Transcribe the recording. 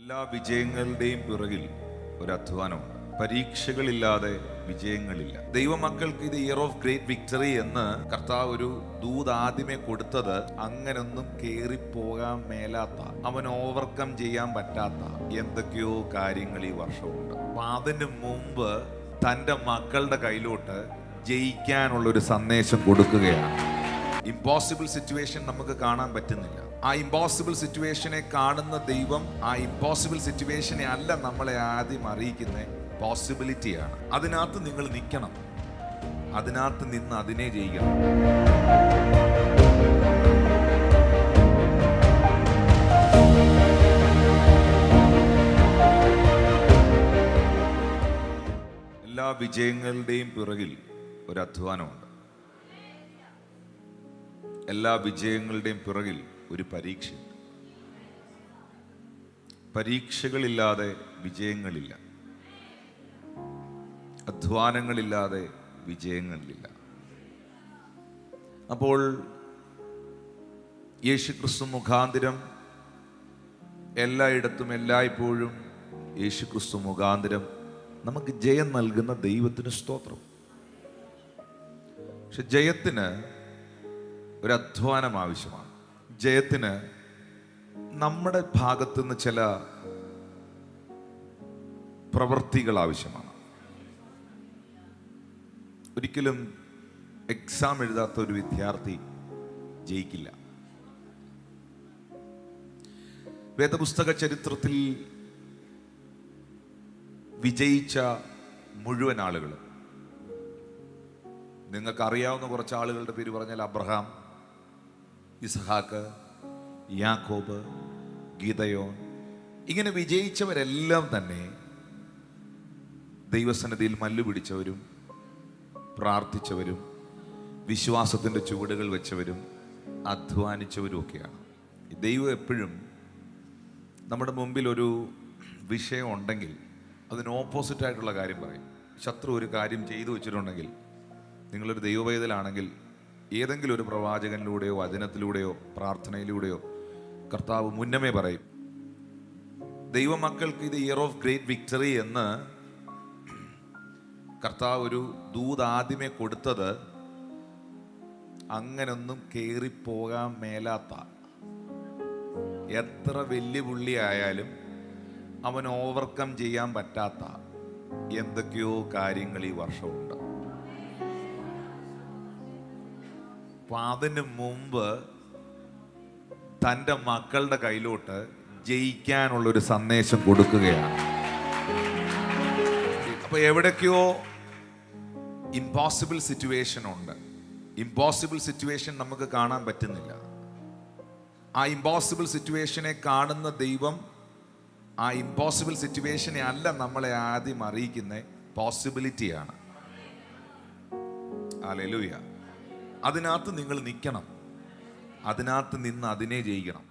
എല്ലാ വിജയങ്ങളുടെയും പിറകിൽ ഒരു അധ്വാനമുണ്ട്. പരീക്ഷകളില്ലാതെ വിജയങ്ങളില്ല. ദൈവമക്കൾക്ക് ഇത് ഇയർ ഓഫ് ഗ്രേറ്റ് വിക്ടറി എന്ന് കർത്താവ് ഒരു ദൂത് ആദ്യമേ കൊടുത്തത് അങ്ങനൊന്നും കേറിപ്പോകാൻ മേലാത്ത, അവൻ ഓവർകം ചെയ്യാൻ പറ്റാത്ത എന്തൊക്കെയോ കാര്യങ്ങൾ ഈ വർഷമുണ്ട്. അപ്പൊ അതിന് മുമ്പ് തൻ്റെ മക്കളുടെ കയ്യിലോട്ട് ജയിക്കാനുള്ള ഒരു സന്ദേശം കൊടുക്കുകയാണ്. ഇമ്പോസിബിൾ സിറ്റുവേഷൻ നമുക്ക് കാണാൻ പറ്റുന്നില്ല. ആ ഇമ്പോസിബിൾ സിറ്റുവേഷനെ കാണുന്ന ദൈവം ആ ഇമ്പോസിബിൾ സിറ്റുവേഷനെ അല്ല നമ്മളെ ആദ്യം അറിയിക്കുന്നത്, പോസിബിലിറ്റിയാണ്. അതിനകത്ത് നിങ്ങൾ നിൽക്കണം, അതിനകത്ത് നിന്ന് അതിനെ ചെയ്യണം. എല്ലാ വിജയങ്ങളുടെയും പിറകിൽ ഒരു അധ്വാനമുണ്ട്. എല്ലാ വിജയങ്ങളുടെയും പിറകിൽ ഒരു പരീക്ഷയുണ്ട്. പരീക്ഷകളില്ലാതെ വിജയങ്ങളില്ല. അധ്വാനങ്ങളില്ലാതെ വിജയങ്ങളില്ല. അപ്പോൾ യേശുക്രിസ്തു മുഖാന്തരം എല്ലായിടത്തും എല്ലായ്പ്പോഴും യേശുക്രിസ്തു മുഖാന്തരം നമുക്ക് ജയം നൽകുന്ന ദൈവത്തിന് സ്തോത്രം. പക്ഷെ ജയത്തിന് ഒരു അധ്വാനം ആവശ്യമാണ്. ജയത്തിന് നമ്മുടെ ഭാഗത്തുനിന്ന് ചില പ്രവൃത്തികൾ ആവശ്യമാണ്. ഒരിക്കലും എക്സാം എഴുതാത്ത ഒരു വിദ്യാർത്ഥി ജയിക്കില്ല. വേദപുസ്തക ചരിത്രത്തിൽ വിജയിച്ച മുഴുവൻ ആളുകളും, നിങ്ങൾക്ക് അറിയാവുന്ന കുറച്ച് ആളുകളുടെ പേര് പറഞ്ഞാൽ അബ്രഹാം, ഇസഹാക്ക്, യാക്കോബ്, ഗിദയോൻ, ഇങ്ങനെ വിജയിച്ചവരെല്ലാം തന്നെ ദൈവസന്നിധിയിൽ മല്ലു പിടിച്ചവരും പ്രാർത്ഥിച്ചവരും വിശ്വാസത്തിൻ്റെ ചുവടുകൾ വെച്ചവരും അധ്വാനിച്ചവരും ഒക്കെയാണ്. ദൈവം എപ്പോഴും നമ്മുടെ മുമ്പിൽ ഒരു വിഷയം ഉണ്ടെങ്കിൽ അതിന് ഓപ്പോസിറ്റായിട്ടുള്ള കാര്യം പറയും. ശത്രു ഒരു കാര്യം ചെയ്തു വെച്ചിട്ടുണ്ടെങ്കിൽ, നിങ്ങളൊരു ദൈവവേദലാണെങ്കിൽ ഏതെങ്കിലും ഒരു പ്രവാചകനിലൂടെയോ വചനത്തിലൂടെയോ പ്രാർത്ഥനയിലൂടെയോ കർത്താവ് മുന്നമേ പറയും. ദൈവമക്കൾക്ക് ഇത് ഇയർ ഓഫ് ഗ്രേറ്റ് വിക്ടറി എന്ന് കർത്താവ് ഒരു ദൂത് ആദ്യമേ കൊടുത്തത് അങ്ങനൊന്നും കേറിപ്പോകാൻ മേലാത്ത, എത്ര വെല്ലുവിളി ആയാലും അവൻ ഓവർകം ചെയ്യാൻ പറ്റാത്ത എന്തൊക്കെയോ കാര്യങ്ങൾ ഈ വർഷമുണ്ട്. അപ്പൊ അതിന് മുമ്പ് തൻ്റെ മക്കളുടെ കയ്യിലോട്ട് ജയിക്കാനുള്ളൊരു സന്ദേശം കൊടുക്കുകയാണ്. അപ്പൊ എവിടേക്കോ ഇമ്പോസിബിൾ സിറ്റുവേഷൻ ഉണ്ട്. ഇമ്പോസിബിൾ സിറ്റുവേഷൻ നമുക്ക് കാണാൻ പറ്റുന്നില്ല. ആ ഇമ്പോസിബിൾ സിറ്റുവേഷനെ കാണുന്ന ദൈവം ആ ഇമ്പോസിബിൾ സിറ്റുവേഷനെ അല്ല നമ്മളെ ആദ്യം അറിയിക്കുന്നത്, പോസിബിലിറ്റിയാണ്. ഹല്ലേലൂയ. അതിനകത്ത് നിങ്ങൾ നിൽക്കണം, അതിനകത്ത് നിന്ന് അതിനെ ജയിക്കണം.